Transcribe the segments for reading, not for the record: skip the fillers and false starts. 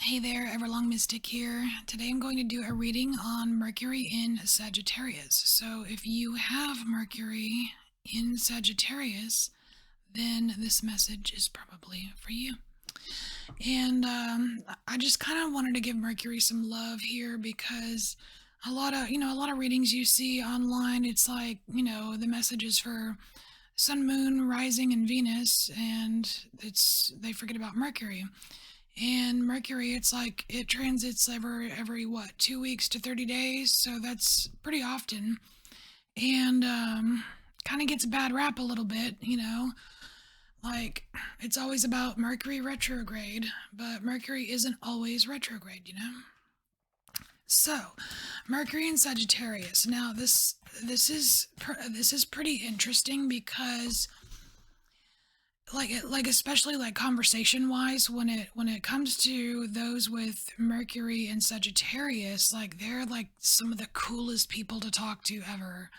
Hey there, Everlong Mystic here. Today I'm going to do a reading on Mercury in Sagittarius. So if you have Mercury in Sagittarius, then this message is probably for you. And I just kind of wanted to give Mercury some love here because a lot of readings you see online, it's like, the message is for Sun, Moon, Rising, and Venus, and they forget about Mercury. And Mercury, it's like it transits every what, 2 weeks to 30 days, so that's pretty often. And kind of gets a bad rap a little bit. Like it's always about Mercury retrograde, but Mercury isn't always retrograde. So, Mercury in Sagittarius. Now this is pretty interesting because like especially like conversation wise, when it comes to those with Mercury and Sagittarius, like they're like some of the coolest people to talk to ever.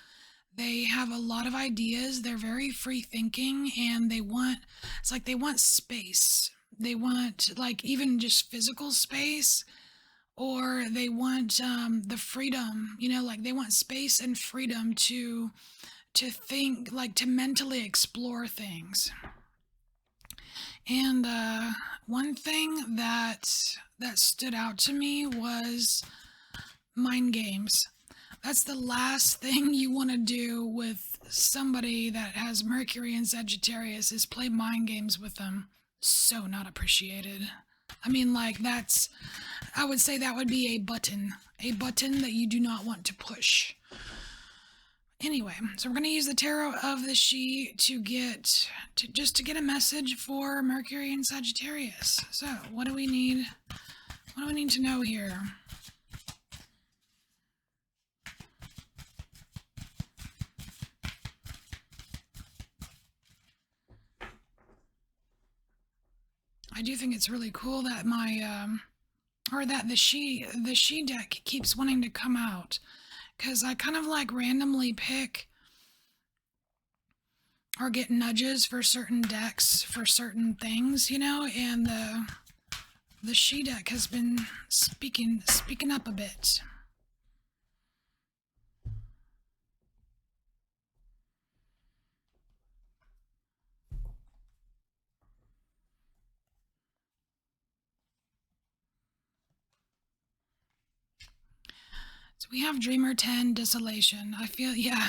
They have a lot of ideas, they're very free thinking, and they want space. They want like even just physical space, or they want the freedom, like they want space and freedom to think, like to mentally explore things. And one thing that stood out to me was mind games. That's the last thing you want to do with somebody that has Mercury and Sagittarius, is play mind games with them. So not appreciated. I mean, like I would say that would be a button that you do not want to push. Anyway, so we're going to use the Tarot of the She to get a message for Mercury and Sagittarius. So, what do we need? What do we need to know here? I do think it's really cool that the She deck keeps wanting to come out, because I kind of like randomly pick or get nudges for certain decks for certain things, and the She deck has been speaking up a bit. So we have Dreamer 10, Desolation. I feel, yeah.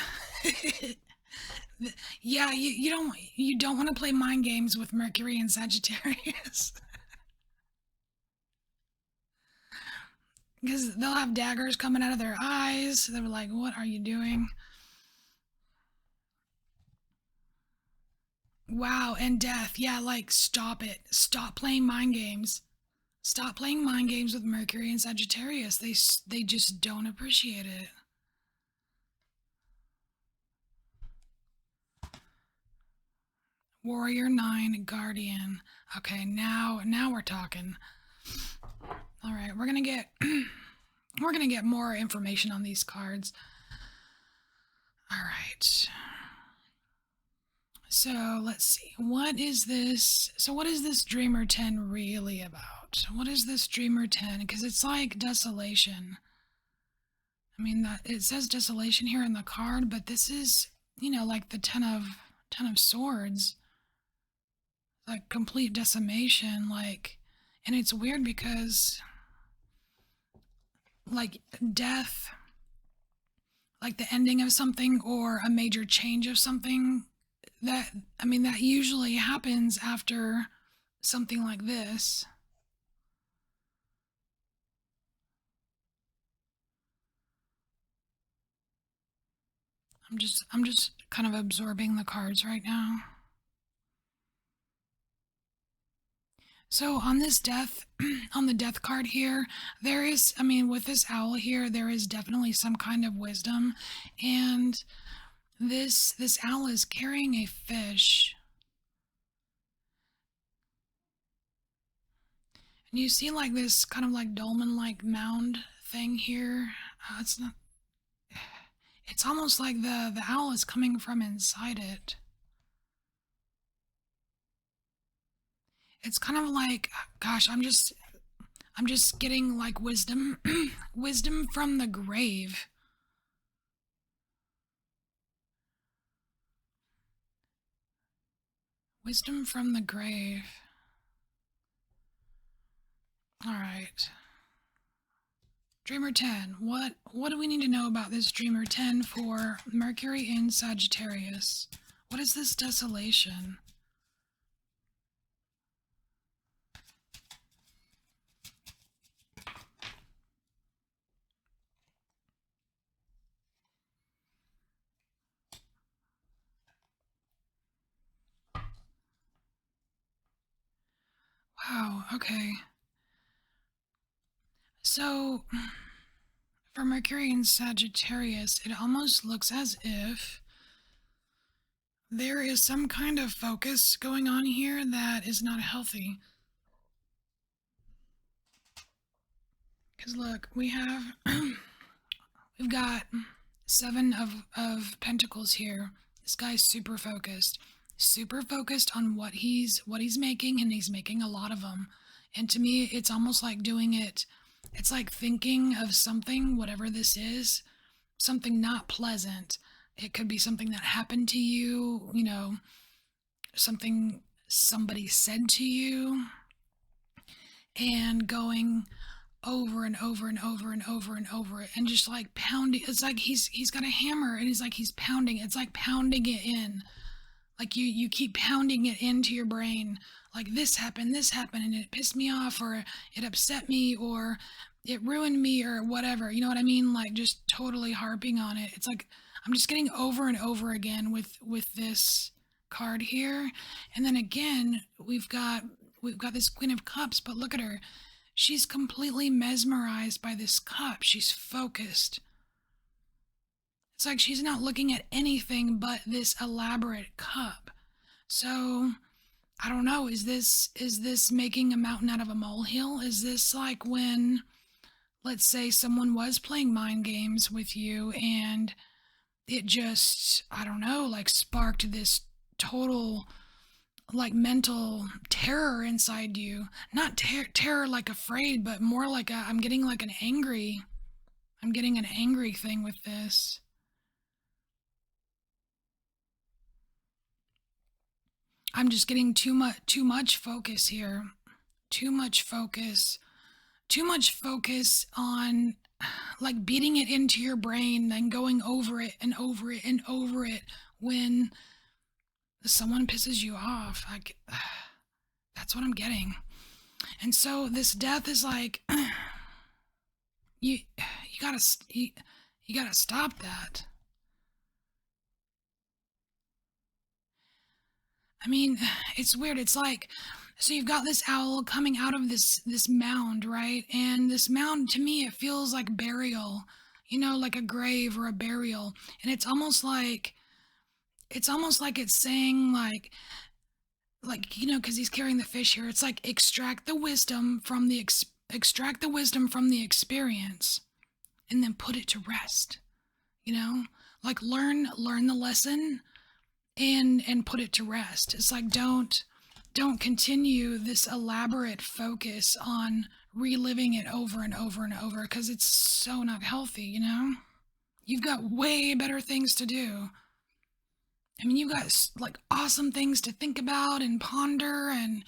Yeah, you don't want to play mind games with Mercury and Sagittarius. Because they'll have daggers coming out of their eyes. They're like, what are you doing? Wow, and death. Yeah, like, stop it. Stop playing mind games. Stop playing mind games with Mercury and Sagittarius. They just don't appreciate it. Warrior 9, Guardian. Okay, now we're talking. All right, we're going to get we're going to get more information on these cards. All right. So let's see. What is this? So what is this Dreamer 10 really about? What is this Dreamer 10? Because it's like desolation. I mean, that it says desolation here in the card, but this is, like the ten of swords. Like complete decimation, like, and it's weird because like death, like the ending of something or a major change of something, that usually happens after something like this. I'm just kind of absorbing the cards right now. So on this death, on the death card here, there is, with this owl here, there is definitely some kind of wisdom, and this owl is carrying a fish. And you see like this kind of like dolmen-like mound thing here. It's not. It's almost like the owl is coming from inside it. It's kind of like, gosh, I'm just getting like wisdom, wisdom from the grave. Wisdom from the grave. All right. Dreamer 10. What do we need to know about this Dreamer 10 for Mercury in Sagittarius? What is this desolation? Wow, okay. So, for Mercury in Sagittarius, it almost looks as if there is some kind of focus going on here that is not healthy. Because look, we've got Seven of Pentacles here. This guy's super focused. Super focused on what he's making, and he's making a lot of them. And to me, it's almost like doing it, it's like thinking of something, whatever this is, something not pleasant. It could be something that happened to you, you know, something somebody said to you, and going over and over and over and over and over it, and just like pounding. It's like he's got a hammer, and he's pounding. It's like pounding it in. Like you keep pounding it into your brain, like this happened, and it pissed me off, or it upset me, or it ruined me, or whatever. You know what I mean? Like just totally harping on it. It's like I'm just getting over and over again with this card here. And then again, we've got this Queen of Cups, but look at her. She's completely mesmerized by this cup. She's focused. It's like she's not looking at anything but this elaborate cup. So, I don't know, is this making a mountain out of a molehill? Is this like when, let's say, someone was playing mind games with you, and it just, I don't know, like sparked this total like mental terror inside you? Not terror like afraid, but more like I'm getting like I'm getting an angry thing with this. I'm just getting too much focus here. Too much focus. Too much focus on like beating it into your brain, then going over it and over it and over it when someone pisses you off. Like that's what I'm getting. And so this death is like you you gotta you gotta stop that. I mean, it's weird. It's like, so you've got this owl coming out of this mound, right? And this mound, to me, it feels like burial, you know, like a grave or a burial. And it's almost like it's saying like you know, because he's carrying the fish here. It's like extract the wisdom from the experience, and then put it to rest. You know, like learn the lesson, and put it to rest. It's like don't continue this elaborate focus on reliving it over and over and over, because it's so not healthy, you know? You've got way better things to do. I mean, you've got like awesome things to think about and ponder, and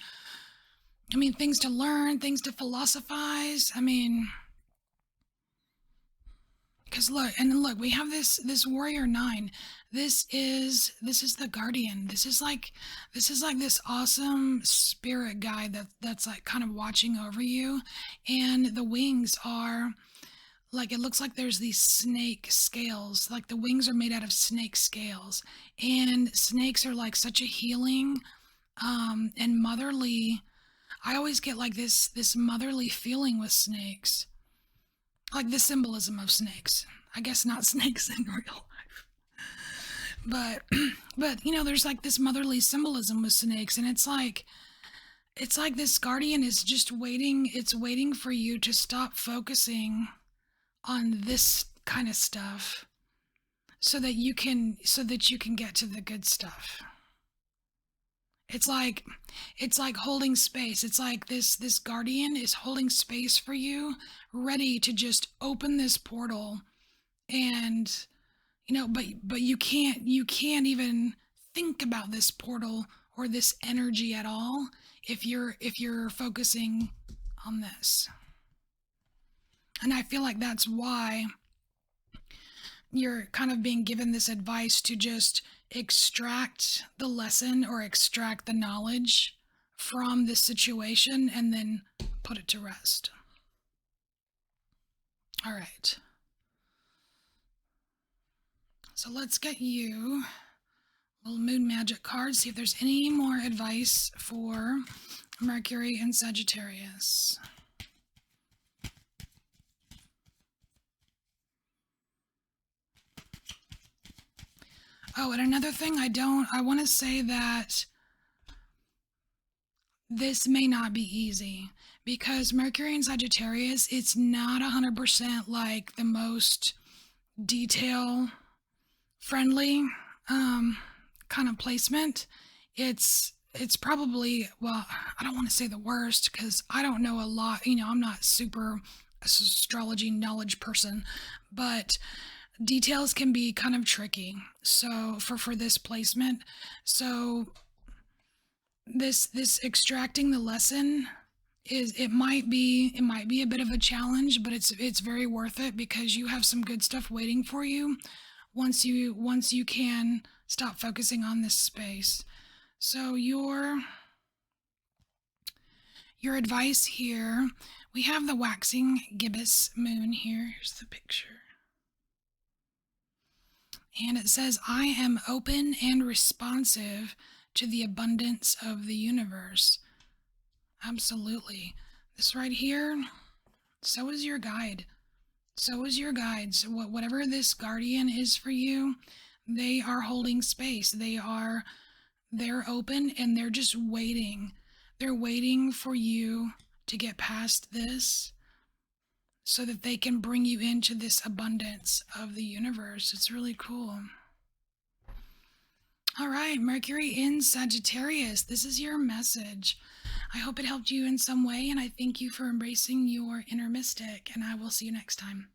I mean, things to learn, things to philosophize. I mean, because look, we have this warrior 9. This is the guardian. This is like this awesome spirit guy that's like kind of watching over you, and the wings are like, it looks like there's these snake scales. Like the wings are made out of snake scales, and snakes are like such a healing and motherly. I always get like this motherly feeling with snakes, like the symbolism of snakes. I guess not snakes in real life, but but you know, there's like this motherly symbolism with snakes, and it's like this guardian is just waiting. It's waiting for you to stop focusing on this kind of stuff, so that you can get to the good stuff. It's like it's like holding space. It's like this guardian is holding space for you, ready to just open this portal. And but you can't even think about this portal or this energy at all if you're focusing on this. And I feel like that's why you're kind of being given this advice to just extract the lesson or extract the knowledge from this situation and then put it to rest. All right. So let's get you a little moon magic card, see if there's any more advice for Mercury and Sagittarius. Oh, and another thing, I want to say that this may not be easy because Mercury and Sagittarius, it's not 100% like the most detail friendly kind of placement. It's probably, well, I don't want to say the worst because I don't know a lot. I'm not super astrology knowledge person, but details can be kind of tricky. So for this placement, so this extracting the lesson is it might be a bit of a challenge, but it's very worth it because you have some good stuff waiting for you once you can stop focusing on this space. So your advice here, we have the waxing gibbous moon here. Here's the picture. And it says, I am open and responsive to the abundance of the universe. Absolutely. This right here, so is your guide. So is your guide. So whatever this guardian is for you, they are holding space. They're open and they're just waiting. They're waiting for you to get past this so that they can bring you into this abundance of the universe. It's really cool. All right, Mercury in Sagittarius, this is your message. I hope it helped you in some way, and I thank you for embracing your inner mystic, and I will see you next time.